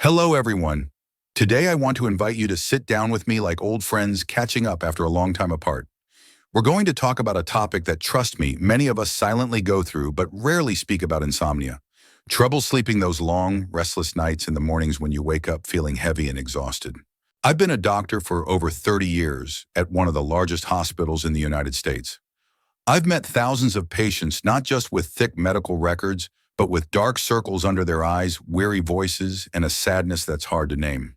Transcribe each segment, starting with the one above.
Hello, everyone. Today, I want to invite you to sit down with me like old friends catching up after a long time apart. We're going to talk about a topic that, trust me, many of us silently go through but rarely speak about: insomnia. Trouble sleeping those long, restless nights in the mornings when you wake up feeling heavy and exhausted. I've been a doctor for over 30 years at one of the largest hospitals in the United States. I've met thousands of patients not just with thick medical records, but with dark circles under their eyes, weary voices, and a sadness that's hard to name.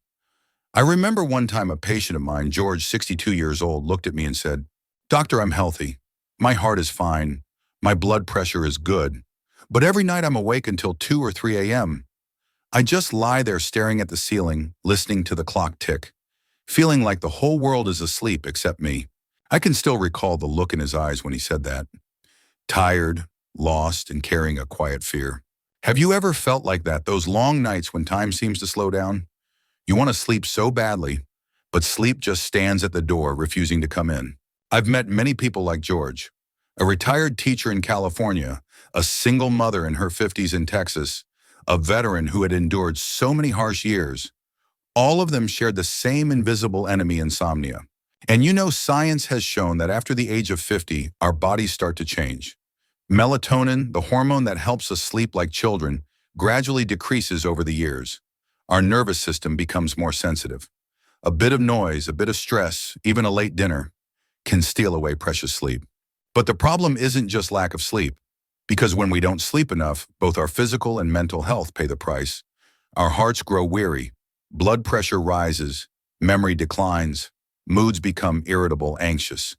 I remember one time a patient of mine, George, 62 years old, looked at me and said, "Doctor, I'm healthy. My heart is fine. My blood pressure is good. But every night I'm awake until 2 or 3 a.m. I just lie there staring at the ceiling, listening to the clock tick, feeling like the whole world is asleep except me." I can still recall the look in his eyes when he said that. Tired, lost, and carrying a quiet fear. Have you ever felt like that, those long nights when time seems to slow down? You want to sleep so badly, but sleep just stands at the door, refusing to come in. I've met many people like George, a retired teacher in California, a single mother in her 50s in Texas, a veteran who had endured so many harsh years. All of them shared the same invisible enemy: insomnia. And you know, science has shown that after the age of 50, our bodies start to change. Melatonin, the hormone that helps us sleep like children, gradually decreases over the years. Our nervous system becomes more sensitive. A bit of noise, a bit of stress, even a late dinner can steal away precious sleep. But the problem isn't just lack of sleep, because when we don't sleep enough, both our physical and mental health pay the price. Our hearts grow weary, blood pressure rises, memory declines, moods become irritable, anxious.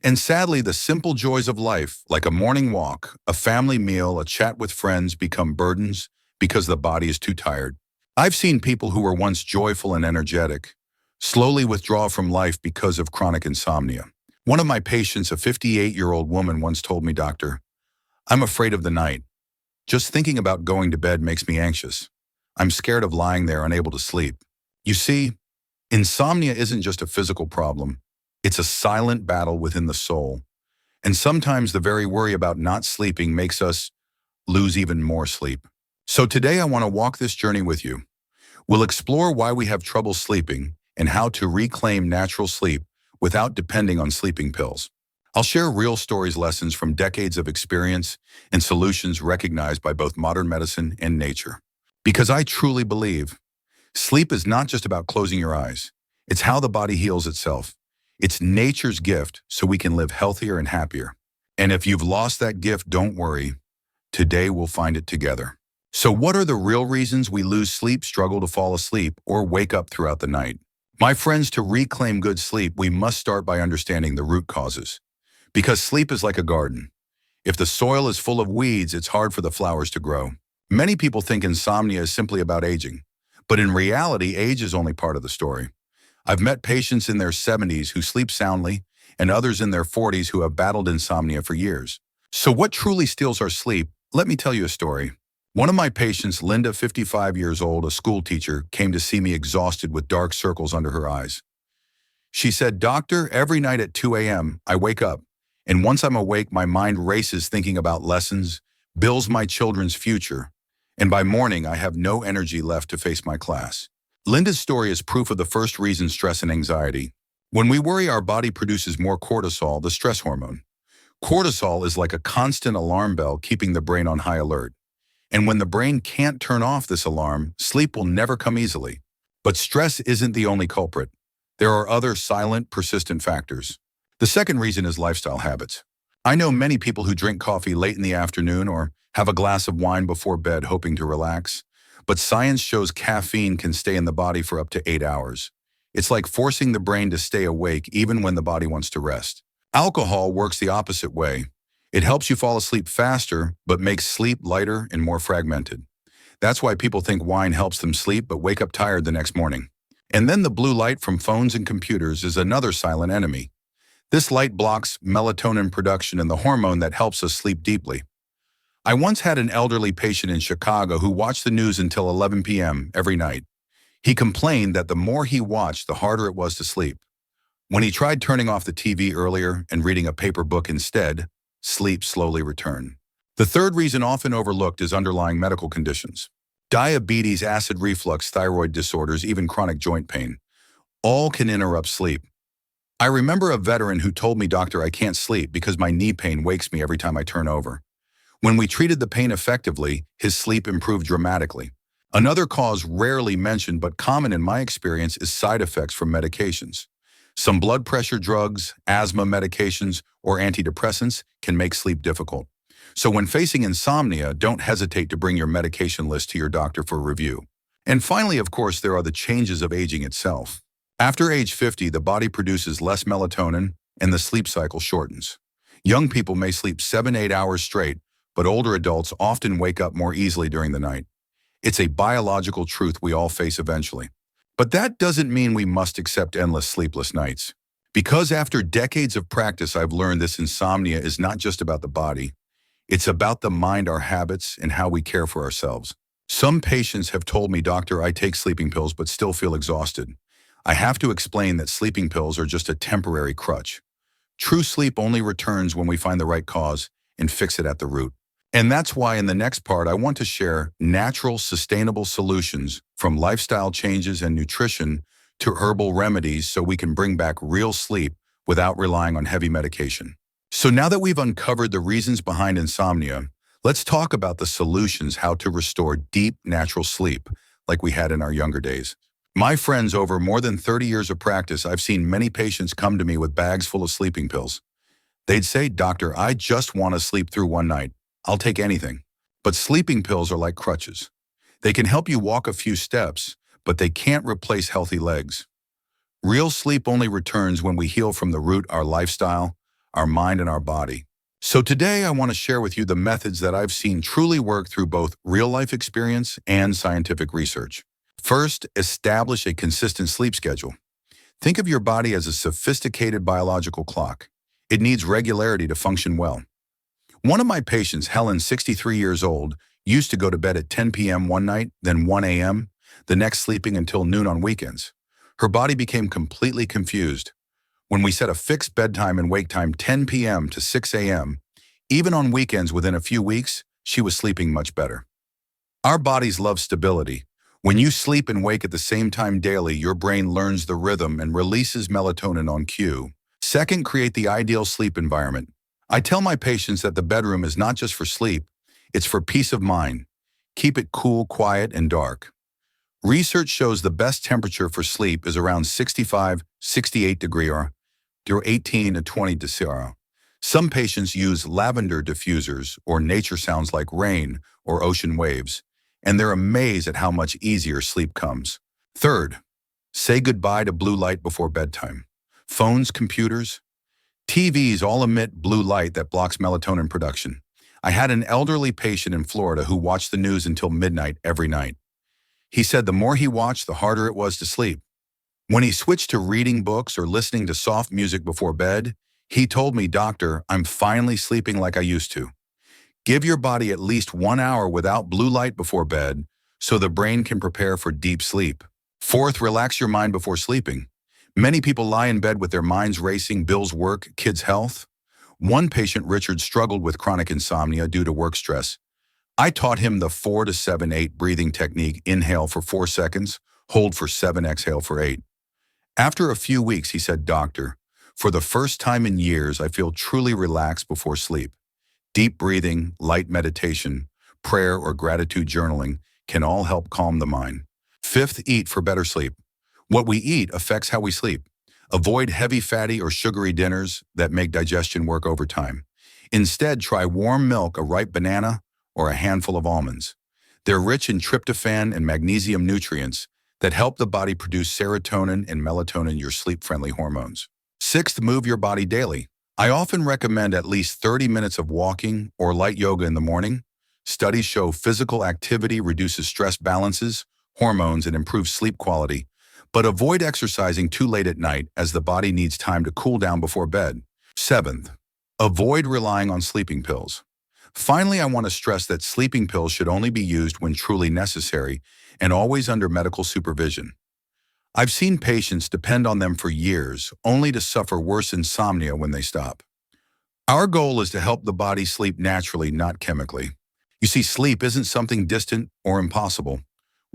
And sadly, the simple joys of life, like a morning walk, a family meal, a chat with friends, become burdens because the body is too tired. I've seen people who were once joyful and energetic slowly withdraw from life because of chronic insomnia. One of my patients, a 58-year-old woman, once told me, "Doctor, I'm afraid of the night. Just thinking about going to bed makes me anxious. I'm scared of lying there unable to sleep." You see, insomnia isn't just a physical problem. It's a silent battle within the soul. And sometimes the very worry about not sleeping makes us lose even more sleep. So today I want to walk this journey with you. We'll explore why we have trouble sleeping and how to reclaim natural sleep without depending on sleeping pills. I'll share real stories, lessons from decades of experience, and solutions recognized by both modern medicine and nature. Because I truly believe sleep is not just about closing your eyes. It's how the body heals itself. It's nature's gift so we can live healthier and happier. And if you've lost that gift, don't worry. Today we'll find it together. So what are the real reasons we lose sleep, struggle to fall asleep, or wake up throughout the night? My friends, to reclaim good sleep, we must start by understanding the root causes. Because sleep is like a garden. If the soil is full of weeds, it's hard for the flowers to grow. Many people think insomnia is simply about aging. But in reality, age is only part of the story. I've met patients in their 70s who sleep soundly, and others in their 40s who have battled insomnia for years. So what truly steals our sleep? Let me tell you a story. One of my patients, Linda, 55 years old, a school teacher, came to see me exhausted with dark circles under her eyes. She said, "Doctor, every night at 2 a.m., I wake up, and once I'm awake, my mind races thinking about lessons, bills, my children's future, and by morning, I have no energy left to face my class." Linda's story is proof of the first reason: stress and anxiety. When we worry, our body produces more cortisol, the stress hormone. Cortisol is like a constant alarm bell keeping the brain on high alert. And when the brain can't turn off this alarm, sleep will never come easily. But stress isn't the only culprit. There are other silent, persistent factors. The second reason is lifestyle habits. I know many people who drink coffee late in the afternoon or have a glass of wine before bed hoping to relax. But science shows caffeine can stay in the body for up to 8 hours. It's like forcing the brain to stay awake even when the body wants to rest. Alcohol works the opposite way. It helps you fall asleep faster, but makes sleep lighter and more fragmented. That's why people think wine helps them sleep but wake up tired the next morning. And then the blue light from phones and computers is another silent enemy. This light blocks melatonin production and the hormone that helps us sleep deeply. I once had an elderly patient in Chicago who watched the news until 11 p.m. every night. He complained that the more he watched, the harder it was to sleep. When he tried turning off the TV earlier and reading a paper book instead, sleep slowly returned. The third reason, often overlooked, is underlying medical conditions. Diabetes, acid reflux, thyroid disorders, even chronic joint pain. All can interrupt sleep. I remember a veteran who told me, "Doctor, I can't sleep because my knee pain wakes me every time I turn over." When we treated the pain effectively, his sleep improved dramatically. Another cause rarely mentioned but common in my experience is side effects from medications. Some blood pressure drugs, asthma medications, or antidepressants can make sleep difficult. So when facing insomnia, don't hesitate to bring your medication list to your doctor for review. And finally, of course, there are the changes of aging itself. After age 50, the body produces less melatonin and the sleep cycle shortens. Young people may sleep 7-8 hours straight, but older adults often wake up more easily during the night. It's a biological truth we all face eventually. But that doesn't mean we must accept endless sleepless nights. Because after decades of practice, I've learned this insomnia is not just about the body. It's about the mind, our habits, and how we care for ourselves. Some patients have told me, "Doctor, I take sleeping pills but still feel exhausted." I have to explain that sleeping pills are just a temporary crutch. True sleep only returns when we find the right cause and fix it at the root. And that's why in the next part, I want to share natural, sustainable solutions from lifestyle changes and nutrition to herbal remedies so we can bring back real sleep without relying on heavy medication. So now that we've uncovered the reasons behind insomnia, let's talk about the solutions, how to restore deep, natural sleep like we had in our younger days. My friends, over more than 30 years of practice, I've seen many patients come to me with bags full of sleeping pills. They'd say, "Doctor, I just want to sleep through one night. I'll take anything." But sleeping pills are like crutches. They can help you walk a few steps, but they can't replace healthy legs. Real sleep only returns when we heal from the root, our lifestyle, our mind, and our body. So today I want to share with you the methods that I've seen truly work through both real-life experience and scientific research. First, establish a consistent sleep schedule. Think of your body as a sophisticated biological clock. It needs regularity to function well. One of my patients, Helen, 63 years old, used to go to bed at 10 p.m. one night, then 1 a.m., the next sleeping until noon on weekends. Her body became completely confused. When we set a fixed bedtime and wake time 10 p.m. to 6 a.m., even on weekends within a few weeks, she was sleeping much better. Our bodies love stability. When you sleep and wake at the same time daily, your brain learns the rhythm and releases melatonin on cue. Second, create the ideal sleep environment. I tell my patients that the bedroom is not just for sleep, it's for peace of mind. Keep it cool, quiet, and dark. Research shows the best temperature for sleep is around 65, 68 degrees or 18 to 20 degrees. Some patients use lavender diffusers or nature sounds like rain or ocean waves, and they're amazed at how much easier sleep comes. Third, say goodbye to blue light before bedtime. Phones, computers, TVs all emit blue light that blocks melatonin production. I had an elderly patient in Florida who watched the news until midnight every night. He said the more he watched, the harder it was to sleep. When he switched to reading books or listening to soft music before bed, he told me, "Doctor, I'm finally sleeping like I used to." Give your body at least 1 hour without blue light before bed so the brain can prepare for deep sleep. Fourth, relax your mind before sleeping. Many people lie in bed with their minds racing, bills, work, kids' health. One patient, Richard, struggled with chronic insomnia due to work stress. I taught him the 4 to 7 8 breathing technique: inhale for 4 seconds, hold for 7, exhale for 8. After a few weeks, he said, "Doctor, for the first time in years, I feel truly relaxed before sleep." Deep breathing, light meditation, prayer, or gratitude journaling can all help calm the mind. Fifth, eat for better sleep. What we eat affects how we sleep. Avoid heavy, fatty, or sugary dinners that make digestion work overtime. Instead, try warm milk, a ripe banana, or a handful of almonds. They're rich in tryptophan and magnesium nutrients that help the body produce serotonin and melatonin, your sleep-friendly hormones. Sixth, move your body daily. I often recommend at least 30 minutes of walking or light yoga in the morning. Studies show physical activity reduces stress balances, hormones, and improves sleep quality. But avoid exercising too late at night as the body needs time to cool down before bed. Seventh, avoid relying on sleeping pills. Finally, I want to stress that sleeping pills should only be used when truly necessary and always under medical supervision. I've seen patients depend on them for years, only to suffer worse insomnia when they stop. Our goal is to help the body sleep naturally, not chemically. You see, sleep isn't something distant or impossible.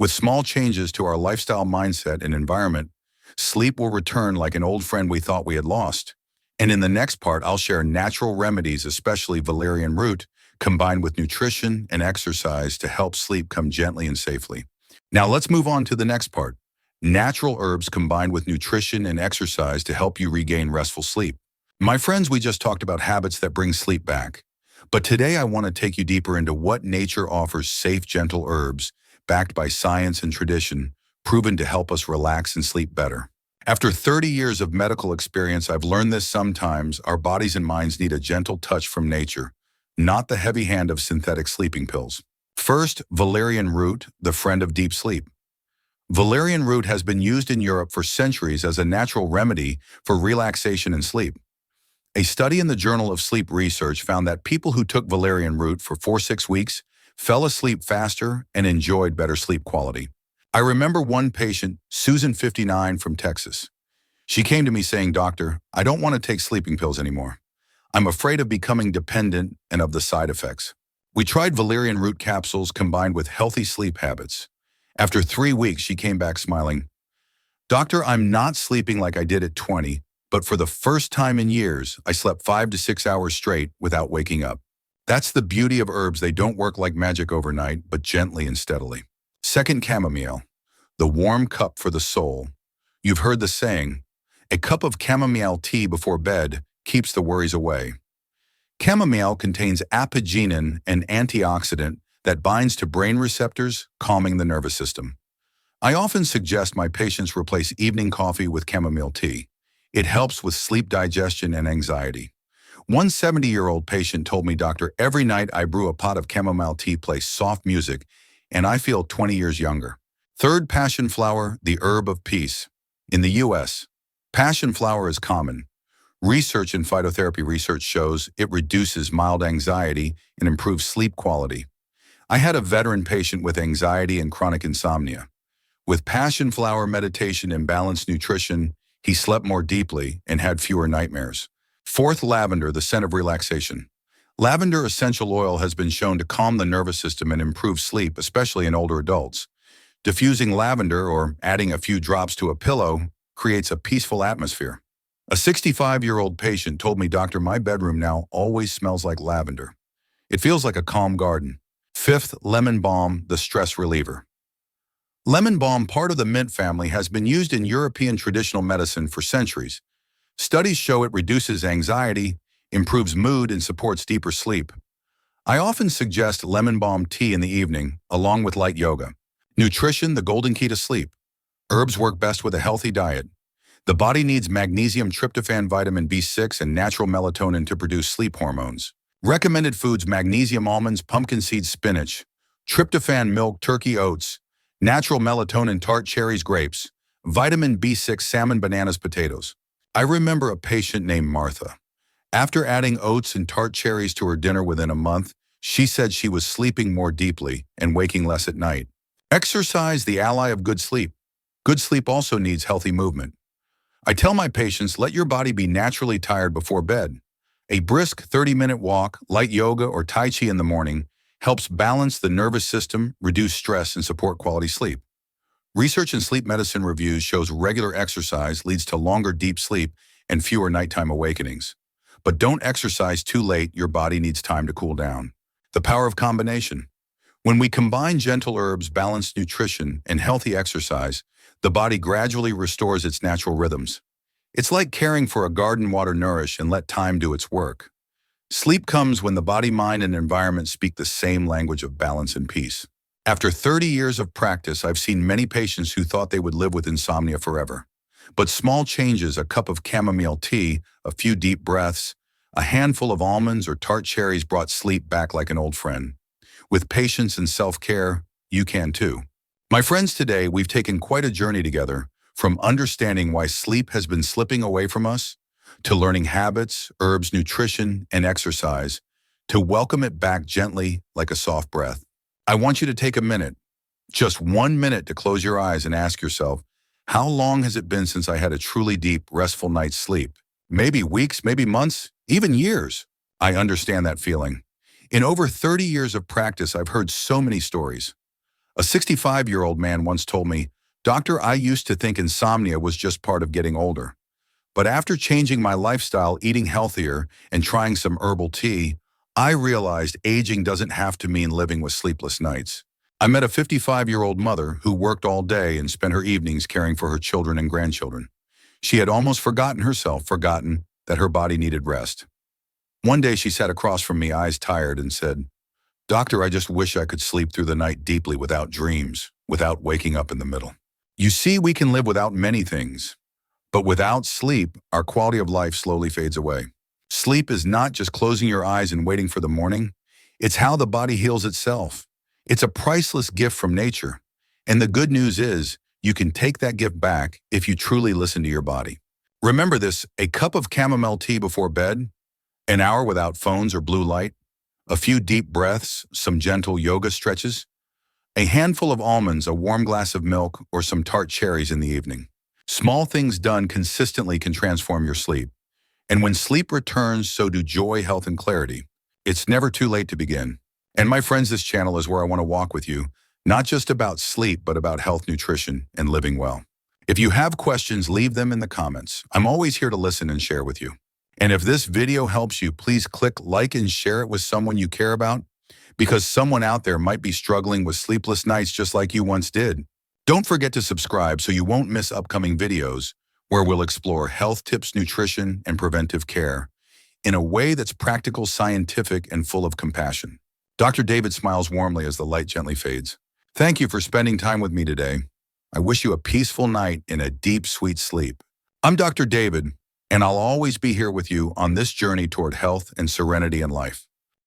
With small changes to our lifestyle mindset and environment, sleep will return like an old friend we thought we had lost. And in the next part, I'll share natural remedies, especially valerian root, combined with nutrition and exercise to help sleep come gently and safely. Now let's move on to the next part. Natural herbs combined with nutrition and exercise to help you regain restful sleep. My friends, we just talked about habits that bring sleep back. But today I want to take you deeper into what nature offers safe, gentle herbs, backed by science and tradition, proven to help us relax and sleep better. After 30 years of medical experience, I've learned this: sometimes our bodies and minds need a gentle touch from nature, not the heavy hand of synthetic sleeping pills. First, valerian root, the friend of deep sleep. Valerian root has been used in Europe for centuries as a natural remedy for relaxation and sleep. A study in the Journal of Sleep Research found that people who took valerian root for 4-6 weeks fell asleep faster and enjoyed better sleep quality. I remember one patient, Susan, 59, from Texas. She came to me saying, "Doctor, I don't want to take sleeping pills anymore. I'm afraid of becoming dependent and of the side effects." We tried valerian root capsules combined with healthy sleep habits. After 3 weeks, she came back smiling. "Doctor, I'm not sleeping like I did at 20, but for the first time in years, I slept 5 to 6 hours straight without waking up." That's the beauty of herbs. They don't work like magic overnight, but gently and steadily. Second, chamomile, the warm cup for the soul. You've heard the saying, a cup of chamomile tea before bed keeps the worries away. Chamomile contains apigenin, an antioxidant that binds to brain receptors, calming the nervous system. I often suggest my patients replace evening coffee with chamomile tea. It helps with sleep, digestion, and anxiety. One 70-year-old patient told me, "Doctor, every night I brew a pot of chamomile tea, play soft music, and I feel 20 years younger." Third, passion flower, the herb of peace. In the U.S., passion flower is common. Research in phytotherapy research shows it reduces mild anxiety and improves sleep quality. I had a veteran patient with anxiety and chronic insomnia. With passion flower, meditation, and balanced nutrition, he slept more deeply and had fewer nightmares. Fourth, lavender, the scent of relaxation. Lavender essential oil has been shown to calm the nervous system and improve sleep, especially in older adults. Diffusing lavender or adding a few drops to a pillow creates a peaceful atmosphere. A 65-year-old patient told me, "Doctor, my bedroom now always smells like lavender. It feels like a calm garden." Fifth, lemon balm, the stress reliever. Lemon balm, part of the mint family, has been used in European traditional medicine for centuries. Studies show it reduces anxiety, improves mood, and supports deeper sleep. I often suggest lemon balm tea in the evening, along with light yoga. Nutrition, the golden key to sleep. Herbs work best with a healthy diet. The body needs magnesium, tryptophan, vitamin B6, and natural melatonin to produce sleep hormones. Recommended foods: magnesium almonds, pumpkin seeds, spinach; tryptophan milk, turkey, oats; natural melatonin, tart cherries, grapes; vitamin B6, salmon, bananas, potatoes. I remember a patient named Martha. After adding oats and tart cherries to her dinner within a month, she said she was sleeping more deeply and waking less at night. Exercise, the ally of good sleep. Good sleep also needs healthy movement. I tell my patients, let your body be naturally tired before bed. A brisk 30-minute walk, light yoga, or Tai Chi in the morning helps balance the nervous system, reduce stress, and support quality sleep. Research in sleep medicine reviews shows regular exercise leads to longer deep sleep and fewer nighttime awakenings. But don't exercise too late. Your body needs time to cool down. The power of combination. When we combine gentle herbs, balanced nutrition, and healthy exercise, the body gradually restores its natural rhythms. It's like caring for a garden: water, nourish, and let time do its work. Sleep comes when the body, mind, and environment speak the same language of balance and peace. After 30 years of practice, I've seen many patients who thought they would live with insomnia forever. But small changes, a cup of chamomile tea, a few deep breaths, a handful of almonds or tart cherries, brought sleep back like an old friend. With patience and self-care, you can too. My friends, today we've taken quite a journey together, from understanding why sleep has been slipping away from us, to learning habits, herbs, nutrition, and exercise, to welcome it back gently like a soft breath. I want you to take a minute, just 1 minute, to close your eyes and ask yourself, how long has it been since I had a truly deep, restful night's sleep? Maybe weeks, maybe months, even years. I understand that feeling. In over 30 years of practice, I've heard so many stories. A 65-year-old man once told me, "Doctor, I used to think insomnia was just part of getting older. But after changing my lifestyle, eating healthier, and trying some herbal tea, I realized aging doesn't have to mean living with sleepless nights." I met a 55-year-old mother who worked all day and spent her evenings caring for her children and grandchildren. She had almost forgotten herself, forgotten that her body needed rest. One day she sat across from me, eyes tired, and said, "Doctor, I just wish I could sleep through the night deeply without dreams, without waking up in the middle." You see, we can live without many things, but without sleep, our quality of life slowly fades away. Sleep is not just closing your eyes and waiting for the morning. It's how the body heals itself. It's a priceless gift from nature. And the good news is, you can take that gift back if you truly listen to your body. Remember this: a cup of chamomile tea before bed, an hour without phones or blue light, a few deep breaths, some gentle yoga stretches, a handful of almonds, a warm glass of milk, or some tart cherries in the evening. Small things done consistently can transform your sleep. And when sleep returns, so do joy, health, and clarity. It's never too late to begin. And my friends, this channel is where I want to walk with you, not just about sleep, but about health, nutrition, and living well. If you have questions, leave them in the comments. I'm always here to listen and share with you. And if this video helps you, please click like and share it with someone you care about, because someone out there might be struggling with sleepless nights just like you once did. Don't forget to subscribe so you won't miss upcoming videos where we'll explore health tips, nutrition, and preventive care in a way that's practical, scientific, and full of compassion. Dr. David smiles warmly as the light gently fades. Thank you for spending time with me today. I wish you a peaceful night and a deep, sweet sleep. I'm Dr. David, and I'll always be here with you on this journey toward health and serenity in life.